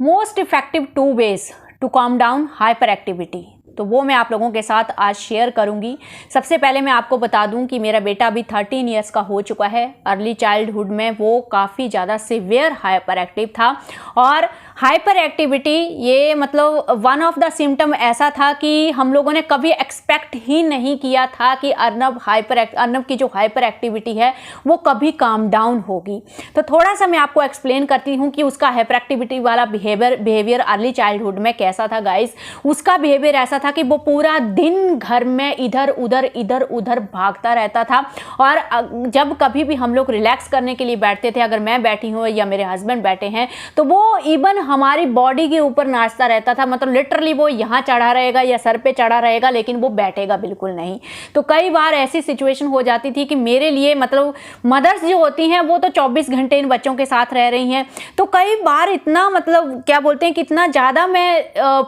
Most effective 2 ways to calm down hyperactivity, तो वो मैं आप लोगों के साथ आज शेयर करूंगी। सबसे पहले मैं आपको बता दूं कि मेरा बेटा अभी 13 इयर्स का हो चुका है। अर्ली चाइल्डहुड में वो काफ़ी ज़्यादा सिवियर हाइपर एक्टिव था, और हाइपर एक्टिविटी ये मतलब वन ऑफ द सिम्टम ऐसा था कि हम लोगों ने कभी एक्सपेक्ट ही नहीं किया था कि अर्नब की जो हाइपर एक्टिविटी है वो कभी काम डाउन होगी। तो थोड़ा सा मैं आपको एक्सप्लेन करती हूँ कि उसका हाइपर एक्टिविटी वाला बिहेवियर अर्ली चाइल्डहुड में कैसा था गाइस। उसका बिहेवियर ऐसा था कि वो पूरा दिन घर में इधर उधर भागता रहता था, और जब कभी भी हम लोग रिलैक्स करने के लिए बैठते थे, अगर मैं बैठी हूँ या मेरे हस्बैंड बैठे हैं, तो वो इवन हमारी बॉडी के ऊपर नाचता रहता था। मतलब लिटरली वो यहाँ चढ़ा रहेगा या सर पे चढ़ा रहेगा, लेकिन वो बैठेगा बिल्कुल नहीं। तो कई बार ऐसी सिचुएशन हो जाती थी कि मेरे लिए मतलब मदर्स जो होती हैं वो तो 24 घंटे इन बच्चों के साथ रह रही हैं, तो कई बार इतना मतलब क्या बोलते हैं कि इतना ज़्यादा मैं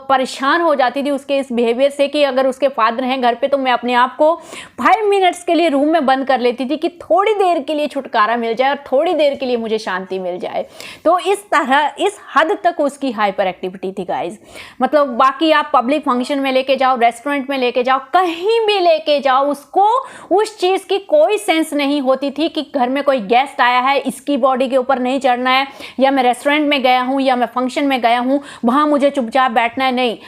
परेशान हो जाती थी उसके इस बिहेवियर से कि अगर उसके फादर हैं घर पे तो मैं अपने आप को 5 मिनट्स के लिए रूम में बंद कर लेती थी कि थोड़ी देर के लिए छुटकारा मिल जाए और थोड़ी देर के लिए मुझे शांति मिल जाए। तो इस तरह इस हद तक उसकी हाइपर एक्टिविटी थी गाइज। मतलब बाकी आप पब्लिक फंक्शन में लेके जाओ, रेस्टोरेंट में लेके जाओ, कहीं भी लेके जाओ, उसको उस चीज़ की कोई सेंस नहीं होती थी कि घर में कोई गेस्ट आया है, इसकी बॉडी के ऊपर नहीं चढ़ना है, या मैं रेस्टोरेंट में गया हूँ या मैं फंक्शन में गया हूँ वहाँ मुझे चुपचाप बैठना है। नहीं,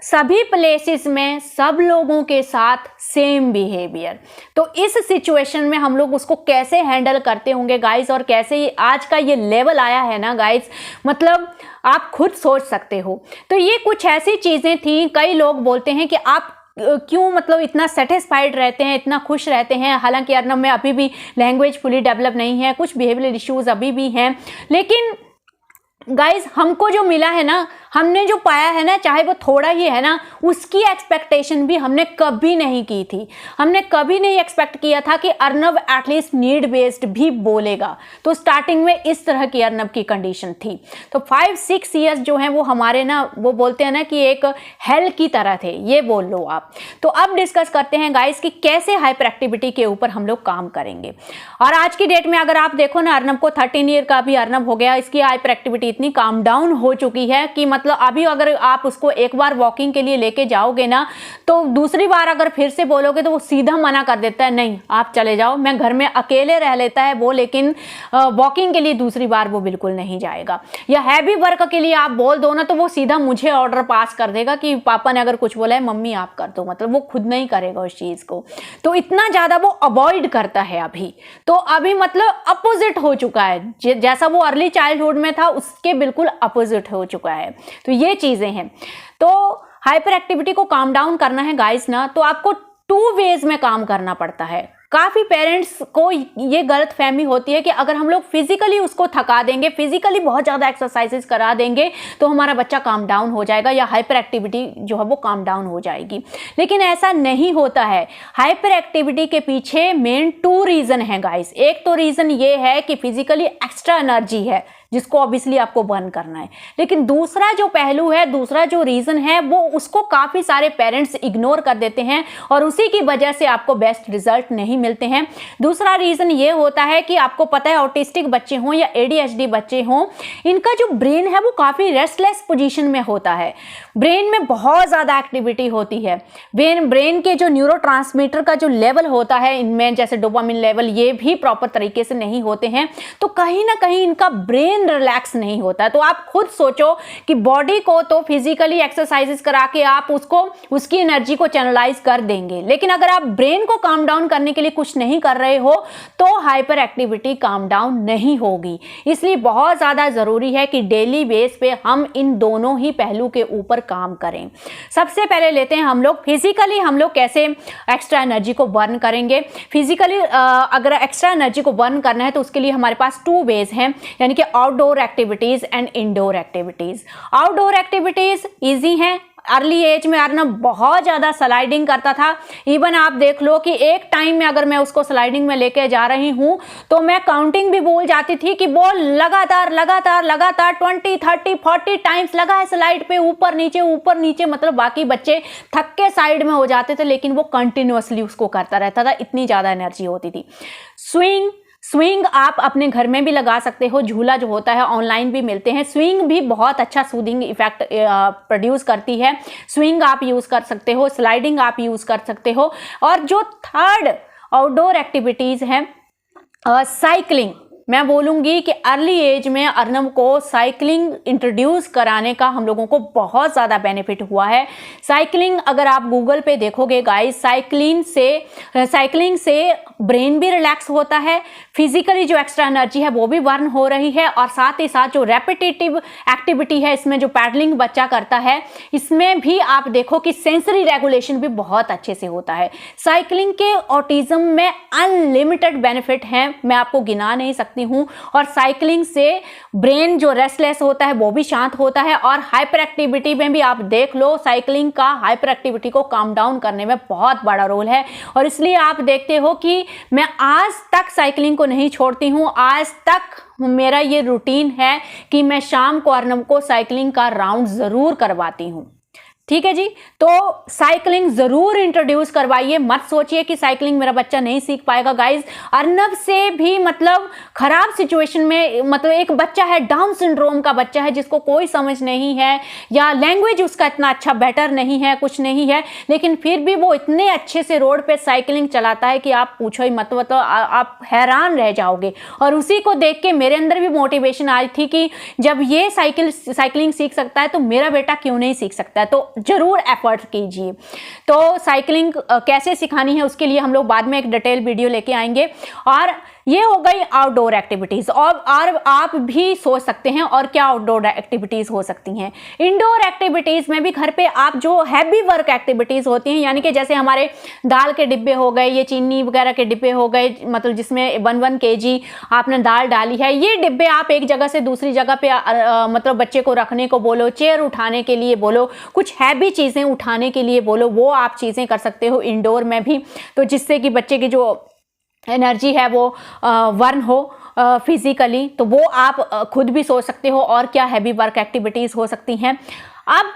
सभी प्लेसेस में सब लोगों के साथ सेम बिहेवियर। तो इस सिचुएशन में हम लोग उसको कैसे हैंडल करते होंगे गाइस, और कैसे आज का ये लेवल आया है ना गाइस, मतलब आप खुद सोच सकते हो। तो ये कुछ ऐसी चीज़ें थी। कई लोग बोलते हैं कि आप क्यों मतलब इतना सेटिस्फाइड रहते हैं, इतना खुश रहते हैं, हालांकि अर्नब में अभी भी लैंग्वेज फुली डेवलप नहीं है, कुछ बिहेवियरल इश्यूज अभी भी हैं, लेकिन गाइज हमको जो मिला है ना, हमने जो पाया है ना, चाहे वो थोड़ा ही है ना, उसकी एक्सपेक्टेशन भी हमने कभी नहीं की थी। हमने कभी नहीं एक्सपेक्ट किया था कि अर्नब एटलीस्ट नीड बेस्ड भी बोलेगा। तो स्टार्टिंग में इस तरह की अर्नब की कंडीशन थी। तो 5-6 ईयर्स जो हैं वो हमारे ना, वो बोलते हैं ना कि एक हेल की तरह थे, ये बोल लो आप। तो अब डिस्कस करते हैं गाइज कि कैसे हाइपर एक्टिविटी के ऊपर हम लोग काम करेंगे। और आज की डेट में अगर आप देखो ना, अर्नब को 13 ईयर का भी अर्नब हो गया, इसकी हाइपर एक्टिविटी इतनी काम डाउन हो चुकी है कि मतलब अभी अगर आप उसको एक बार वॉकिंग के लिए लेके जाओगे ना, तो दूसरी बार अगर फिर से बोलोगे तो वो सीधा मना कर देता है, नहीं आप चले जाओ, मैं घर में अकेले रह लेता है वो, लेकिन वॉकिंग के लिए दूसरी बार वो बिल्कुल नहीं जाएगा। या हैवी वर्क के लिए आप बोल दो ना, तो वो सीधा मुझे ऑर्डर पास कर देगा कि पापा ने अगर कुछ बोला है मम्मी आप कर दो, मतलब वो खुद नहीं करेगा उस चीज को। तो इतना ज्यादा वो अवॉइड करता है अभी। तो अभी मतलब अपोजिट हो चुका है, जैसा वो अर्ली चाइल्डहुड में था उसके बिल्कुल अपोजिट हो चुका है। तो ये चीजें हैं। तो हाइपर एक्टिविटी को काम डाउन करना है गाइस ना, तो आपको 2 वेज में काम करना पड़ता है। काफ़ी पेरेंट्स को ये गलत फहमी होती है कि अगर हम लोग फिजिकली उसको थका देंगे, फिजिकली बहुत ज़्यादा एक्सरसाइजेस करा देंगे तो हमारा बच्चा काम डाउन हो जाएगा, या हाइपर एक्टिविटी जो है वो काम डाउन हो जाएगी। लेकिन ऐसा नहीं होता है। हाइपर एक्टिविटी के पीछे मेन 2 रीज़न है गाइस। एक तो रीज़न ये है कि फिजिकली एक्स्ट्रा एनर्जी है जिसको ऑब्वियसली आपको बर्न करना है, लेकिन दूसरा जो पहलू है, दूसरा जो रीज़न है, वो उसको काफ़ी सारे पेरेंट्स इग्नोर कर देते हैं और उसी की वजह से आपको बेस्ट रिजल्ट नहीं मिलते हैं। दूसरा रीज़न ये होता है कि आपको पता है ऑटिस्टिक बच्चे हों या ADHD बच्चे हों, इनका जो ब्रेन है वो काफ़ी रेस्टलेस पोजीशन में होता है। ब्रेन में बहुत ज़्यादा एक्टिविटी होती है। ब्रेन के जो न्यूरोट्रांसमीटर का जो लेवल होता है इनमें, जैसे डोपामिन लेवल, ये भी प्रॉपर तरीके से नहीं होते हैं। तो कहीं ना कहीं इनका ब्रेन रिलैक्स नहीं होता। तो आप खुद सोचो कि बॉडी को तो फिजिकली एक्सरसाइजेस करा के आप उसकी एनर्जी को चैनलाइज कर देंगे, लेकिन अगर आप ब्रेन को काम डाउन करने के लिए कुछ नहीं कर रहे हो तो हाइपर एक्टिविटी काम डाउन नहीं होगी। इसलिए बहुत ज़्यादा ज़रूरी है कि डेली बेस पे हम इन दोनों ही पहलू के ऊपर काम करें। सबसे पहले लेते हैं हम लोग फिजिकली हम लोग कैसे एक्स्ट्रा एनर्जी को बर्न करेंगे। फिजिकली अगर एक्स्ट्रा एनर्जी को बर्न करना है तो उसके लिए हमारे पास 2 वेज हैं, यानी कि outdoor activities and indoor activities. Outdoor activities easy हैं। अर्ली एज में अर्नब बहुत ज़्यादा स्लाइडिंग करता था। इवन आप देख लो कि एक टाइम में अगर मैं उसको स्लाइडिंग में लेके जा रही हूँ तो मैं काउंटिंग भी भूल जाती थी कि वो लगातार 20, 30, 40 टाइम्स लगा है स्लाइड पे, ऊपर नीचे, मतलब बाकी बच्चे थक के साइड में हो जाते थे, लेकिन वो कंटिन्यूअसली उसको करता रहता था, इतनी ज़्यादा एनर्जी होती थी। स्विंग, स्विंग आप अपने घर में भी लगा सकते हो, झूला जो होता है ऑनलाइन भी मिलते हैं। स्विंग भी बहुत अच्छा सूदिंग इफेक्ट प्रोड्यूस करती है। स्विंग आप यूज़ कर सकते हो, स्लाइडिंग आप यूज़ कर सकते हो। और जो थर्ड आउटडोर एक्टिविटीज़ हैं, साइकिलिंग। मैं बोलूँगी कि अर्ली एज में अर्नब को साइकिलिंग इंट्रोड्यूस कराने का हम लोगों को बहुत ज़्यादा बेनिफिट हुआ है। साइकिलिंग अगर आप गूगल पे देखोगे गाइस, साइकिलिंग से ब्रेन भी रिलैक्स होता है, फिजिकली जो एक्स्ट्रा एनर्जी है वो भी बर्न हो रही है, और साथ ही साथ जो रेपिटेटिव एक्टिविटी है इसमें जो पैडलिंग बच्चा करता है, इसमें भी आप देखो कि सेंसरी रेगुलेशन भी बहुत अच्छे से होता है। साइकिलिंग के ऑटिज्म में अनलिमिटेड बेनिफिट हैं, मैं आपको गिना नहीं सकती हूँ। और साइकिलिंग से ब्रेन जो रेस्टलेस होता है वो भी शांत होता है, और हाइपर एक्टिविटी में भी आप देख लो, साइकिलिंग का हाइपर एक्टिविटी को काम डाउन करने में बहुत बड़ा रोल है। और इसलिए आप देखते हो कि मैं आज तक साइकिलिंग को नहीं छोड़ती हूँ। आज तक मेरा ये रूटीन है कि मैं शाम को अर्नब को साइकिलिंग का राउंड ज़रूर करवाती हूँ। ठीक है जी, तो साइकिलिंग जरूर इंट्रोड्यूस करवाइए। मत सोचिए कि साइकिलिंग मेरा बच्चा नहीं सीख पाएगा गाइज। अर्नब से भी मतलब खराब सिचुएशन में, मतलब एक बच्चा है डाउन सिंड्रोम का बच्चा है जिसको कोई समझ नहीं है, या लैंग्वेज उसका इतना अच्छा बेटर नहीं है, कुछ नहीं है, लेकिन फिर भी वो इतने अच्छे से रोड पे साइकिलिंग चलाता है कि आप पूछो ही मत, तो आप हैरान रह जाओगे। और उसी को देख के मेरे अंदर भी मोटिवेशन आई थी कि जब ये साइकिलिंग सीख सकता है तो मेरा बेटा क्यों नहीं सीख सकता है। तो जरूर एफर्ट कीजिए। तो साइकिलिंग कैसे सिखानी है उसके लिए हम लोग बाद में एक डिटेल वीडियो लेके आएंगे। और ये हो गई आउटडोर एक्टिविटीज। और आप भी सोच सकते हैं और क्या आउटडोर एक्टिविटीज हो सकती हैं। इंडोर एक्टिविटीज में भी घर पे आप जो हैवी वर्क एक्टिविटीज होती हैं, यानी कि जैसे हमारे दाल के डिब्बे हो गए, ये चीनी वगैरह के डिब्बे हो गए, मतलब जिसमें 1 kg आपने दाल डाली है, ये डिब्बे आप एक जगह से दूसरी जगह पे मतलब बच्चे को रखने को बोलो, चेयर उठाने के लिए बोलो, कुछ हैवी चीजें उठाने के लिए बोलो, वो आप चीजें कर सकते हो इंडोर में भी। तो जिससे कि बच्चे की जो एनर्जी है वो वर्न हो फिजिकली, तो वो आप खुद भी सोच सकते हो और क्या हैवी वर्क एक्टिविटीज हो सकती हैं। अब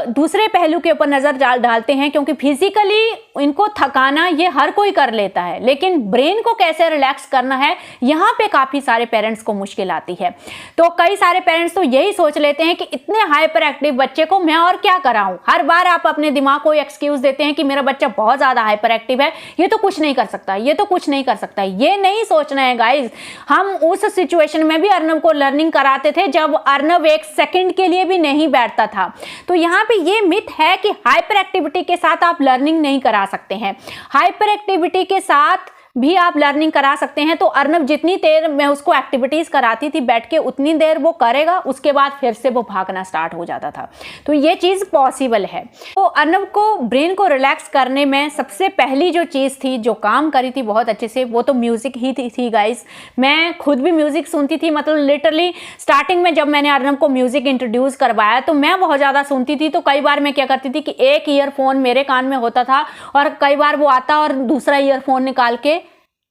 दूसरे पहलू के ऊपर नजर डालते हैं, क्योंकि फिजिकली इनको थकाना ये हर कोई कर लेता है, लेकिन ब्रेन को कैसे रिलैक्स करना है यहाँ पे काफी सारे पेरेंट्स को मुश्किल आती है। तो कई सारे पेरेंट्स तो यही सोच लेते हैं कि इतने हाइपर एक्टिव बच्चे को मैं और क्या कराऊं। हर बार आप अपने दिमाग को एक्सक्यूज देते हैं कि मेरा बच्चा बहुत ज्यादा हाइपर एक्टिव है, ये तो कुछ नहीं कर सकता, ये तो कुछ नहीं कर सकता। ये नहीं सोचना है गाइज। हम उस सिचुएशन में भी अर्नब को लर्निंग कराते थे जब अर्नब 1 सेकंड के लिए भी नहीं बैठता था। तो यहाँ पे ये मिथ है कि हाइपर एक्टिविटी के साथ आप लर्निंग नहीं करा सकते हैं। हाइपर एक्टिविटी के साथ भी आप लर्निंग करा सकते हैं। तो अर्नब जितनी देर मैं उसको एक्टिविटीज कराती थी बैठ के, उतनी देर वो करेगा, उसके बाद फिर से वो भागना स्टार्ट हो जाता था। तो ये चीज पॉसिबल है। तो अर्नब को ब्रेन को रिलैक्स करने में सबसे पहली जो चीज थी जो काम करी थी बहुत अच्छे से, वो तो म्यूजिक ही थी गाइस। मैं खुद भी म्यूजिक सुनती थी, मतलब लिटरली स्टार्टिंग में जब मैंने अर्नब को म्यूजिक इंट्रोड्यूस करवाया तो मैं बहुत ज्यादा सुनती थी। तो कई बार मैं क्या करती थी कि एक ईयरफोन मेरे कान में होता था और कई बार वो आता और दूसरा ईयरफोन निकाल के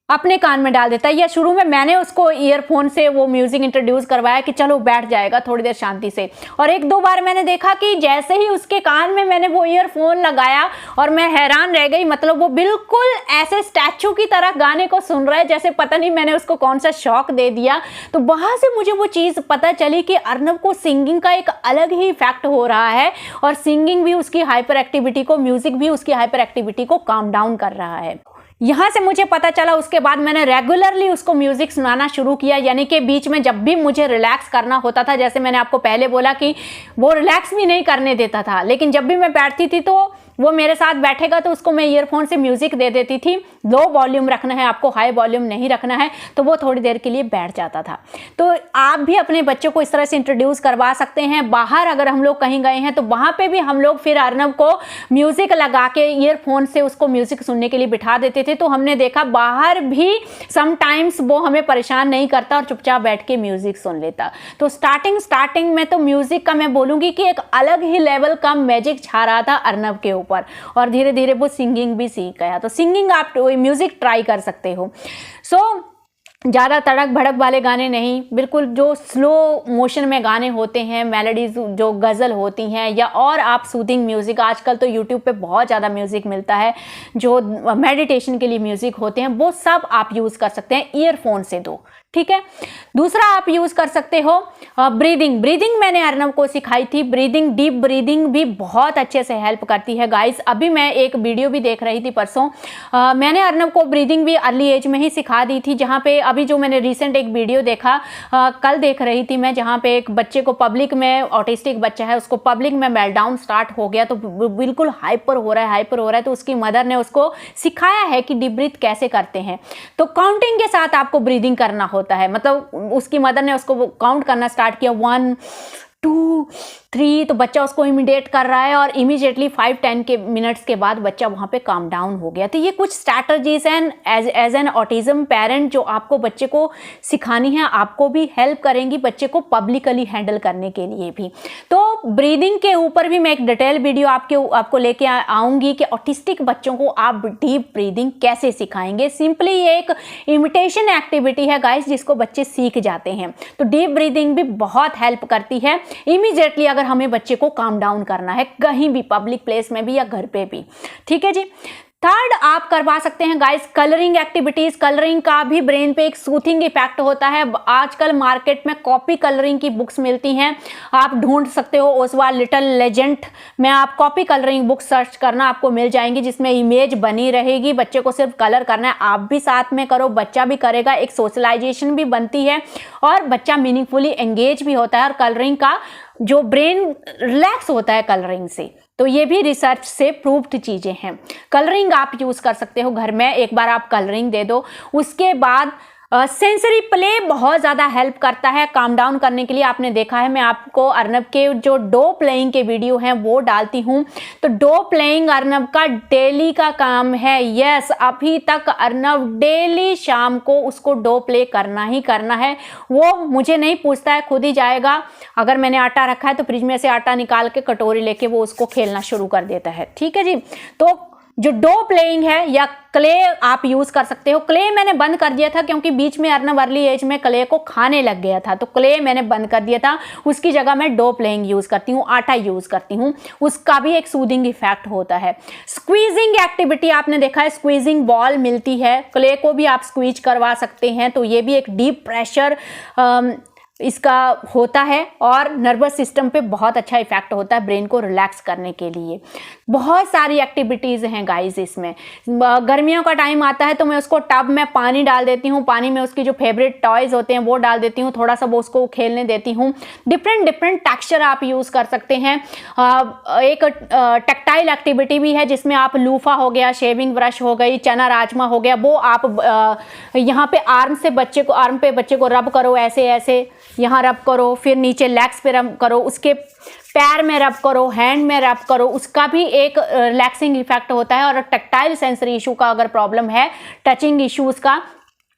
अपने कान में डाल देता है। या शुरू में मैंने उसको ईयरफोन से वो म्यूजिक इंट्रोड्यूस करवाया कि चलो बैठ जाएगा थोड़ी देर शांति से, और 1-2 बार मैंने देखा कि जैसे ही उसके कान में मैंने वो ईयरफोन लगाया और मैं हैरान रह गई, मतलब वो बिल्कुल ऐसे स्टैचू की तरह गाने को सुन रहा है जैसे पता नहीं मैंने उसको कौन सा शौक दे दिया। तो वहां से मुझे वो चीज पता चली कि अर्नब को सिंगिंग का एक अलग ही इफेक्ट हो रहा है, और सिंगिंग भी उसकी हाइपर एक्टिविटी को, म्यूजिक भी उसकी हाइपर एक्टिविटी को काम डाउन कर रहा है। यहाँ से मुझे पता चला। उसके बाद मैंने रेगुलरली उसको म्यूजिक सुनाना शुरू किया, यानी कि बीच में जब भी मुझे रिलैक्स करना होता था, जैसे मैंने आपको पहले बोला कि वो रिलैक्स भी नहीं करने देता था, लेकिन जब भी मैं बैठती थी तो वो मेरे साथ बैठेगा तो उसको मैं ईयरफोन से म्यूजिक दे देती थी। लो वॉल्यूम रखना है आपको, हाई वॉल्यूम नहीं रखना है, तो वो थोड़ी देर के लिए बैठ जाता था। तो आप भी अपने बच्चों को इस तरह से इंट्रोड्यूस करवा सकते हैं। बाहर अगर हम लोग कहीं गए हैं तो वहाँ पे भी हम लोग फिर अर्नब को म्यूजिक लगा के ईयरफोन से उसको म्यूजिक सुनने के लिए बिठा देते थे। तो हमने देखा बाहर भी समटाइम्स वो हमें परेशान नहीं करता और चुपचाप बैठ के म्यूजिक सुन लेता। तो स्टार्टिंग में तो म्यूजिक का मैं बोलूँगी कि एक अलग ही लेवल का मैजिक छा रहा था अर्नब के ऊपर, और धीरे धीरे वो सिंगिंग भी सीख गया। तो सिंगिंग आप म्यूजिक ट्राई कर सकते हो। सो ज़्यादा तड़क भड़क वाले गाने नहीं, बिल्कुल जो स्लो मोशन में गाने होते हैं, मेलोडीज जो गज़ल होती हैं, या और आप सूदिंग म्यूज़िक, आजकल तो यूट्यूब पे बहुत ज़्यादा म्यूज़िक मिलता है जो मेडिटेशन के लिए म्यूज़िक होते हैं, वो सब आप यूज़ कर सकते हैं ईयरफोन से दो, ठीक है। दूसरा आप यूज़ कर सकते हो ब्रीदिंग मैंने अर्नव को सिखाई थी। ब्रीदिंग, डीप ब्रीदिंग भी बहुत अच्छे से हेल्प करती है गाइस। अभी मैं एक वीडियो भी देख रही थी परसों, मैंने अर्नव को ब्रीदिंग भी अर्ली एज में ही सिखा दी थी। जहाँ पे अभी जो मैंने रिसेंट एक वीडियो देखा, कल देख रही थी मैं, जहाँ पे एक बच्चे को पब्लिक में, ऑटिस्टिक बच्चा है, उसको पब्लिक में मेल्टडाउन स्टार्ट हो गया, तो बिल्कुल हाइपर हो रहा है, तो उसकी मदर ने उसको सिखाया है कि डीप ब्रीथ कैसे करते हैं। तो काउंटिंग के साथ आपको ब्रीदिंग करना होता है, मतलब उसकी मदर ने उसको काउंट करना स्टार्ट किया, 1 2 3, तो बच्चा उसको इमिडिएट कर रहा है और इमीडिएटली 5-10 के मिनट्स के बाद बच्चा वहाँ पे काम डाउन हो गया। तो ये कुछ strategies and as an autism parent जो आपको बच्चे को सिखानी है, आपको भी हेल्प करेंगी बच्चे को पब्लिकली हैंडल करने के लिए भी। तो ब्रीदिंग के ऊपर भी मैं एक डिटेल वीडियो आपको लेके आऊँगी कि ऑटिस्टिक बच्चों को आप डीप ब्रीदिंग कैसे सिखाएंगे। सिंपली ये एक इमिटेशन एक्टिविटी है गाइस, जिसको बच्चे सीख जाते हैं। तो डीप ब्रीदिंग भी बहुत हेल्प करती है इमीडिएटली अगर हमें बच्चे को काम डाउन करना है, कहीं भी पब्लिक प्लेस में भी या घर पे भी, ठीक है जी। थर्ड आप करवा सकते हैं गाइस कलरिंग एक्टिविटीज। कलरिंग का भी ब्रेन पे एक सूथिंग इफेक्ट होता है। आजकल मार्केट में कॉपी कलरिंग की बुक्स मिलती हैं, आप ढूंढ सकते हो ओसवाल्ड लिटिल लेजेंड में, आप कॉपी कलरिंग बुक सर्च करना, आपको मिल जाएंगी, जिसमें इमेज बनी रहेगी, बच्चे को सिर्फ कलर करना है। आप भी साथ में करो, बच्चा भी करेगा, एक सोशलाइजेशन भी बनती है और बच्चा मीनिंगफुली एंगेज भी होता है, और कलरिंग का जो ब्रेन रिलैक्स होता है कलरिंग से। तो ये भी रिसर्च से प्रूव्ड चीजें हैं। कलरिंग आप यूज कर सकते हो घर में, एक बार आप कलरिंग दे दो। उसके बाद सेंसरी प्ले बहुत ज़्यादा हेल्प करता है काम डाउन करने के लिए। आपने देखा है, मैं आपको अर्नब के जो डो प्लेइंग के वीडियो हैं वो डालती हूँ। तो डो प्लेइंग अर्नब का डेली का काम है। यस, अभी तक अर्नब डेली शाम को उसको डो प्ले करना ही करना है। वो मुझे नहीं पूछता है, खुद ही जाएगा। अगर मैंने आटा रखा है तो फ्रिज में से आटा निकाल के कटोरी लेके वो उसको खेलना शुरू कर देता है, ठीक है जी। तो जो डो प्लेइंग है या क्ले आप यूज कर सकते हो। क्ले मैंने बंद कर दिया था क्योंकि बीच में अर्नब अर्ली एज में क्ले को खाने लग गया था, तो क्ले मैंने बंद कर दिया था। उसकी जगह मैं डो प्लेइंग यूज करती हूँ, आटा यूज करती हूँ, उसका भी एक सूदिंग इफेक्ट होता है। स्क्वीजिंग एक्टिविटी आपने देखा है, स्क्वीजिंग बॉल मिलती है, क्ले को भी आप स्क्वीज करवा सकते हैं। तो ये भी एक डीप प्रेशर इसका होता है और नर्वस सिस्टम पे बहुत अच्छा इफेक्ट होता है ब्रेन को रिलैक्स करने के लिए। बहुत सारी एक्टिविटीज़ हैं गाइस इसमें। गर्मियों का टाइम आता है तो मैं उसको टब में पानी डाल देती हूँ, पानी में उसकी जो फेवरेट टॉयज़ होते हैं वो डाल देती हूँ, थोड़ा सा वो उसको खेलने देती हूँ। डिफरेंट टेक्सचर आप यूज़ कर सकते हैं। एक टेक्टाइल एक्टिविटी भी है जिसमें आप लूफा हो गया, शेविंग ब्रश हो गई, चना राजमा हो गया, वो आप यहाँ पे आर्म पे बच्चे को रब करो, ऐसे ऐसे यहाँ रब करो, फिर नीचे लेग्स पे रब करो, उसके पैर में रब करो, हैंड में रब करो, उसका भी एक रिलैक्सिंग इफेक्ट होता है। और टेक्टाइल सेंसरी इशू का अगर प्रॉब्लम है, टचिंग इश्यूज का,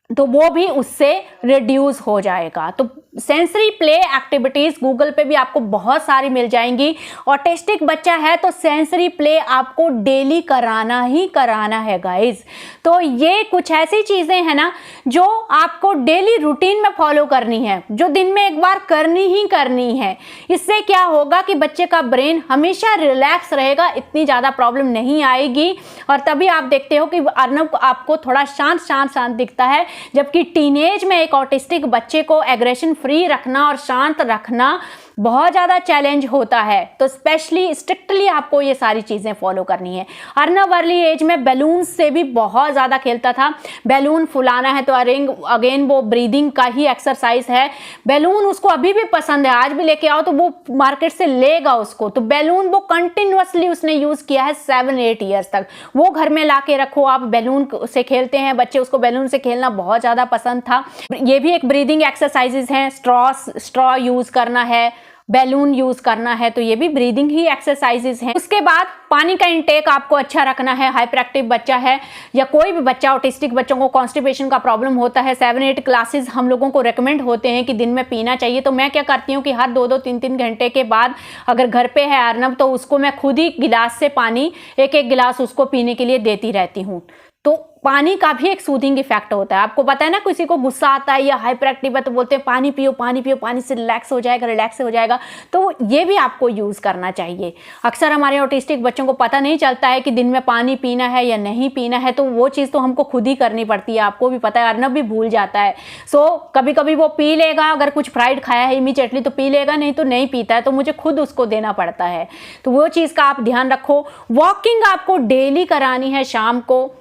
तो वो भी उससे रिड्यूस हो जाएगा। तो सेंसरी प्ले एक्टिविटीज गूगल पे भी आपको बहुत सारी मिल जाएंगी। ऑटिस्टिक बच्चा है तो सेंसरी प्ले आपको डेली कराना ही कराना है गाइज। तो ये कुछ ऐसी चीजें हैं ना जो आपको डेली रूटीन में फॉलो करनी है, जो दिन में एक बार करनी ही करनी है। इससे क्या होगा कि बच्चे का ब्रेन हमेशा रिलैक्स रहेगा, इतनी ज्यादा प्रॉब्लम नहीं आएगी। और तभी आप देखते हो कि अर्नब आपको थोड़ा शांत दिखता है, जबकि टीनेज में एक ऑटिस्टिक बच्चे को एग्रेशन फ्री रखना और शांत रखना बहुत ज़्यादा चैलेंज होता है। तो स्पेशली स्ट्रिक्टली आपको ये सारी चीज़ें फॉलो करनी है। अर्नब अर्ली एज में बैलून से भी बहुत ज़्यादा खेलता था। बैलून फुलाना है तो अगेन वो ब्रीदिंग का ही एक्सरसाइज है। बैलून उसको अभी भी पसंद है, आज भी लेके आओ तो वो मार्केट से लेगा उसको। तो बैलून वो कंटिन्यूअसली उसने यूज़ किया है 7-8 ईयर्स तक। वो घर में ला के रखो, आप बैलून से खेलते हैं बच्चे, उसको बैलून से खेलना बहुत ज़्यादा पसंद था। ये भी एक ब्रीदिंग एक्सरसाइजेज हैं। स्ट्रॉ यूज़ करना है, बैलून यूज करना है, तो ये भी ब्रीदिंग ही एक्सरसाइजेज हैं। उसके बाद पानी का इंटेक आपको अच्छा रखना है। हाइपर एक्टिव बच्चा है या कोई भी बच्चा, ऑटिस्टिक बच्चों को कॉन्स्टिपेशन का प्रॉब्लम होता है, 7-8 ग्लासेस हम लोगों को रेकमेंड होते हैं कि दिन में पीना चाहिए। तो मैं क्या करती हूँ कि हर 2-2, 3-3 घंटे के बाद अगर घर पे है अर्नब तो उसको मैं खुद ही गिलास से पानी 1-1 गिलास उसको पीने के लिए देती रहती हूँ। तो पानी का भी एक सूदिंग इफेक्ट होता है। आपको पता है ना, किसी को गुस्सा आता है या हाइपर एक्टिव है तो बोलते हैं पानी पियो, पानी पियो, पानी से रिलैक्स हो जाएगा, रिलैक्स हो जाएगा। तो ये भी आपको यूज़ करना चाहिए। अक्सर हमारे ऑटिस्टिक बच्चों को पता नहीं चलता है कि दिन में पानी पीना है या नहीं पीना है, तो वो चीज़ तो हमको खुद ही करनी पड़ती है। आपको भी पता है, अर्नब भी भूल जाता है। सो कभी कभी वो पी लेगा, अगर कुछ फ्राइड खाया है इमीडिएटली तो पी लेगा, नहीं तो नहीं पीता है, तो मुझे खुद उसको देना पड़ता है। तो वो चीज़ का आप ध्यान रखो। वॉकिंग आपको डेली करानी है। शाम को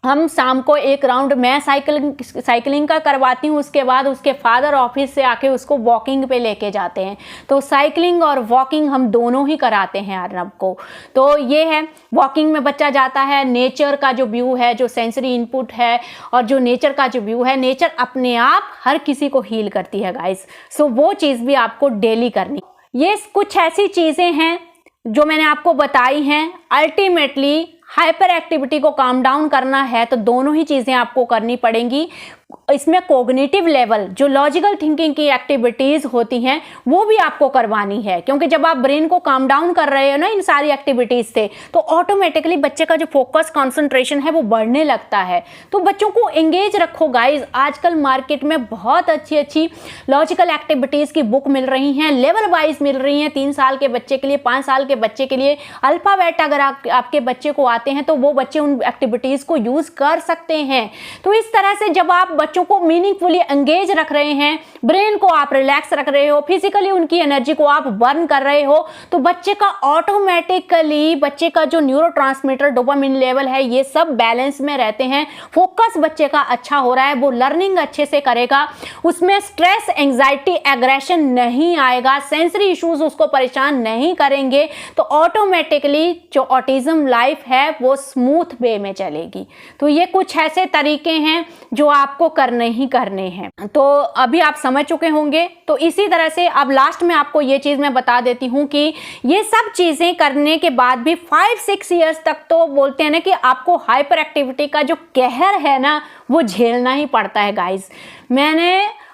हम शाम को एक राउंड मैं साइकिलिंग का करवाती हूँ, उसके बाद उसके फादर ऑफिस से आके उसको वॉकिंग पे लेके जाते हैं। तो साइकिलिंग और वॉकिंग हम दोनों ही कराते हैं अर्नब को। तो ये है, वॉकिंग में बच्चा जाता है, नेचर का जो व्यू है, जो सेंसरी इनपुट है और जो नेचर का जो व्यू है, नेचर अपने आप हर किसी को हील करती है गाइस। सो वो चीज़ भी आपको डेली करनी। ये कुछ ऐसी चीज़ें हैं जो मैंने आपको बताई हैं। अल्टीमेटली हाइपर एक्टिविटी को काम डाउन करना है तो दोनों ही चीज़ें आपको करनी पड़ेंगी। इसमें कोग्निटिव लेवल, जो लॉजिकल थिंकिंग की एक्टिविटीज़ होती हैं, वो भी आपको करवानी है, क्योंकि जब आप ब्रेन को काम डाउन कर रहे हो ना इन सारी एक्टिविटीज़ से, तो ऑटोमेटिकली बच्चे का जो फोकस कंसंट्रेशन है वो बढ़ने लगता है। तो बच्चों को एंगेज रखो गाइज। आजकल मार्केट में बहुत अच्छी अच्छी लॉजिकल एक्टिविटीज़ की बुक मिल रही हैं, लेवल वाइज मिल रही हैं। 3 साल के बच्चे के लिए, 5 साल के बच्चे के लिए अल्फ़ाबेट अगर आपके बच्चे को आते हैं तो वो बच्चे उन एक्टिविटीज़ को यूज़ कर सकते हैं। तो इस तरह से जब आप बच्चों को मीनिंगफुली एंगेज रख रहे हैं, ब्रेन को आप रिलैक्स रख रहे हो, फिजिकली उनकी एनर्जी को आप बर्न कर रहे हो, तो बच्चे का ऑटोमेटिकली बच्चे का जो न्यूरोट्रांसमीटर डोपामिन लेवल है ये सब बैलेंस में रहते हैं। फोकस बच्चे का अच्छा हो रहा है, वो लर्निंग अच्छे से करेगा, उसमें स्ट्रेस, एंजाइटी, एग्रेशन नहीं आएगा, सेंसरी इश्यूज उसको परेशान नहीं करेंगे। तो ऑटोमेटिकली जो ऑटिज्म लाइफ है वो स्मूथ वे में चलेगी। तो ये कुछ ऐसे तरीके हैं जो आपको करने ही करने हैं। तो अभी आप समझ चुके होंगे। तो इसी तरह से अब लास्ट में आपको ये चीज़ मैं बता देती हूँ कि ये सब चीज़ें करने के बाद भी 5-6 इयर्स तक तो बोलते हैं ना कि आपको हाइपर एक्टिविटी का जो कहर है ना वो झेलना ही पड़ता है गाइज। मैंने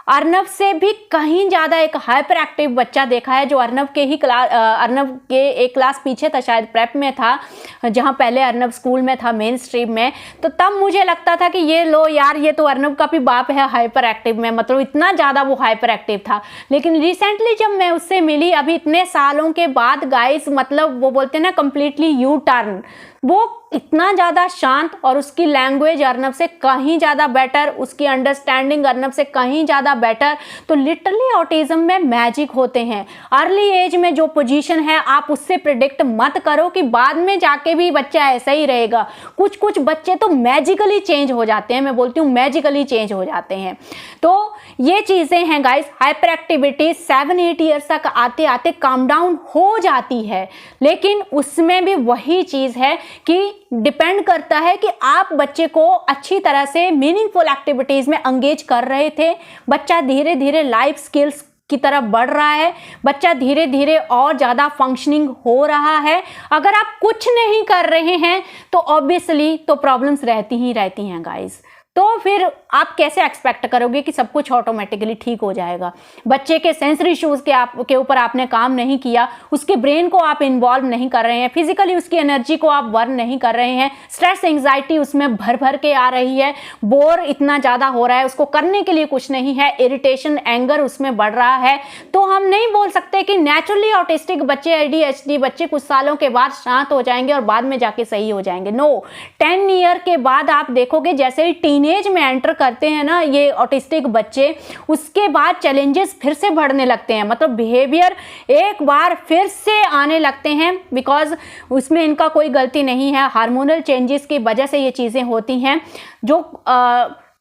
अर्नब से भी कहीं ज़्यादा एक हाइपर एक्टिव बच्चा देखा है जो अर्नब के एक क्लास पीछे था, शायद प्रेप में था, जहाँ पहले अर्नब स्कूल में था, मेन स्ट्रीम में। तो तब मुझे लगता था कि ये लो यार, ये तो अर्नब का भी बाप है हाइपर एक्टिव में, मतलब इतना ज़्यादा वो हाइपर एक्टिव था। लेकिन रिसेंटली जब मैं उससे मिली, अभी इतने सालों के बाद गाइस, मतलब वो बोलते हैं ना कंप्लीटली यू टर्न, वो इतना ज़्यादा शांत और उसकी लैंग्वेज अर्नब से कहीं ज़्यादा बेटर, उसकी अंडरस्टैंडिंग अर्नब से कहीं ज़्यादा बेटर। तो लिटरली ऑटिज्म में मैजिक होते हैं। अर्ली एज में जो पोजीशन है आप उससे प्रिडिक्ट मत करो कि बाद में जाके भी बच्चा ऐसा ही रहेगा। कुछ कुछ बच्चे तो मैजिकली चेंज हो जाते हैं, मैं बोलती हूँ मैजिकली चेंज हो जाते हैं। तो ये चीज़ें हैं गाइस। हाइपर एक्टिविटी 7-8 ईयर्स तक आते आते काम डाउन हो जाती है, लेकिन उसमें भी वही चीज़ है कि डिपेंड करता है कि आप बच्चे को अच्छी तरह से मीनिंगफुल एक्टिविटीज़ में एंगेज कर रहे थे। बच्चा धीरे धीरे लाइफ स्किल्स की तरफ बढ़ रहा है, बच्चा धीरे धीरे और ज़्यादा फंक्शनिंग हो रहा है। अगर आप कुछ नहीं कर रहे हैं तो ऑब्वियसली तो प्रॉब्लम्स रहती ही रहती हैं गाइस। तो फिर आप कैसे एक्सपेक्ट करोगे कि सब कुछ ऑटोमेटिकली ठीक हो जाएगा। बच्चे के सेंसरी इश्यूज़ के ऊपर आपने काम नहीं किया, उसके ब्रेन को आप इन्वॉल्व नहीं कर रहे हैं, फिजिकली उसकी एनर्जी को आप बर्न नहीं कर रहे हैं, स्ट्रेस एंजाइटी उसमें भर भर के आ रही है, बोर इतना ज़्यादा हो रहा है, उसको करने के लिए कुछ नहीं है, इरिटेशन, एंगर उसमें बढ़ रहा है। तो हम नहीं बोल सकते कि नेचुरली ऑटिस्टिक बच्चे, ADHD बच्चे कुछ सालों के बाद शांत हो जाएंगे और बाद में जाके सही हो जाएंगे। नो, 10 ईयर के बाद आप देखोगे जैसे ही टीनेज में एंटर करते हैं ना ये ऑटिस्टिक बच्चे, उसके बाद चैलेंजेस फिर से बढ़ने लगते हैं, मतलब बिहेवियर एक बार फिर से आने लगते हैं, बिकॉज उसमें इनका कोई गलती नहीं है। हार्मोनल चेंजेस की वजह से ये चीज़ें होती हैं जो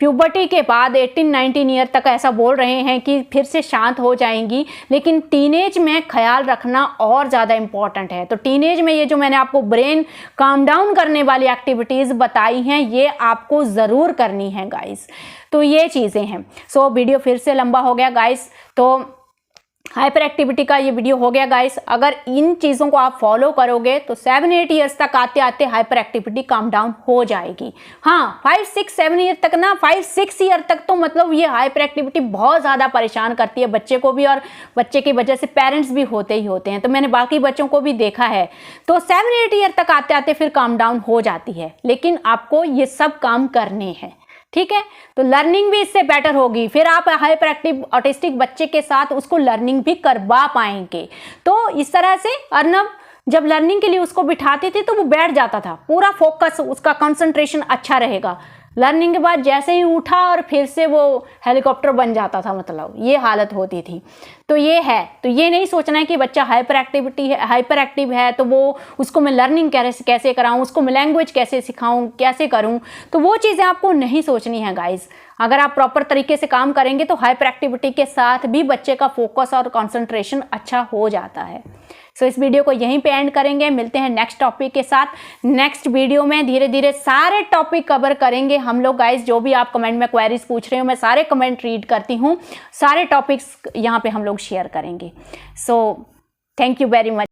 प्यूबर्टी के बाद 18-19 ईयर तक ऐसा बोल रहे हैं कि फिर से शांत हो जाएंगी, लेकिन टीनेज में ख्याल रखना और ज़्यादा इम्पॉर्टेंट है। तो टीनेज में ये जो मैंने आपको ब्रेन काम डाउन करने वाली एक्टिविटीज़ बताई हैं ये आपको ज़रूर करनी है गाइस। तो ये चीज़ें हैं। सो वीडियो फिर से लंबा हो गया गाइस, तो हाइपर एक्टिविटी का ये वीडियो हो गया गाइस। अगर इन चीज़ों को आप फॉलो करोगे तो 7-8 ईयर्स तक आते आते हाइपर एक्टिविटी काम डाउन हो जाएगी। हाँ, 5-6-7 ईयर तक ना, 5-6 ईयर तक तो मतलब ये हाइपर एक्टिविटी बहुत ज़्यादा परेशान करती है बच्चे को भी, और बच्चे की वजह से पेरेंट्स भी होते ही होते हैं। तो मैंने बाकी बच्चों को भी देखा है। तो 7-8 ईयर तक आते आते फिर काम डाउन हो जाती है, लेकिन आपको ये सब काम करने हैं, ठीक है। तो लर्निंग भी इससे बेटर होगी। फिर आप हाइपर एक्टिव ऑटिस्टिक बच्चे के साथ उसको लर्निंग भी करवा पाएंगे। तो इस तरह से अर्नब जब लर्निंग के लिए उसको बिठाती थी तो वो बैठ जाता था, पूरा फोकस, उसका कंसंट्रेशन अच्छा रहेगा। लर्निंग के बाद जैसे ही उठा और फिर से वो हेलीकॉप्टर बन जाता था, मतलब ये हालत होती थी। तो ये है, तो ये नहीं सोचना है कि बच्चा हाइपर एक्टिव है तो वो उसको मैं लर्निंग कैसे कराऊं, उसको मैं लैंग्वेज कैसे सिखाऊं, कैसे करूं। तो वो चीज़ें आपको नहीं सोचनी है गाइज। अगर आप प्रॉपर तरीके से काम करेंगे तो हाइपर एक्टिविटी के साथ भी बच्चे का फोकस और कंसंट्रेशन अच्छा हो जाता है। सो इस वीडियो को यहीं पे एंड करेंगे। मिलते हैं नेक्स्ट टॉपिक के साथ। नेक्स्ट वीडियो में धीरे धीरे सारे टॉपिक कवर करेंगे हम लोग गाइज। जो भी आप कमेंट में क्वेरीज पूछ रहे हो, मैं सारे कमेंट रीड करती हूँ, सारे टॉपिक्स यहाँ पे हम लोग शेयर करेंगे। So thank you very much.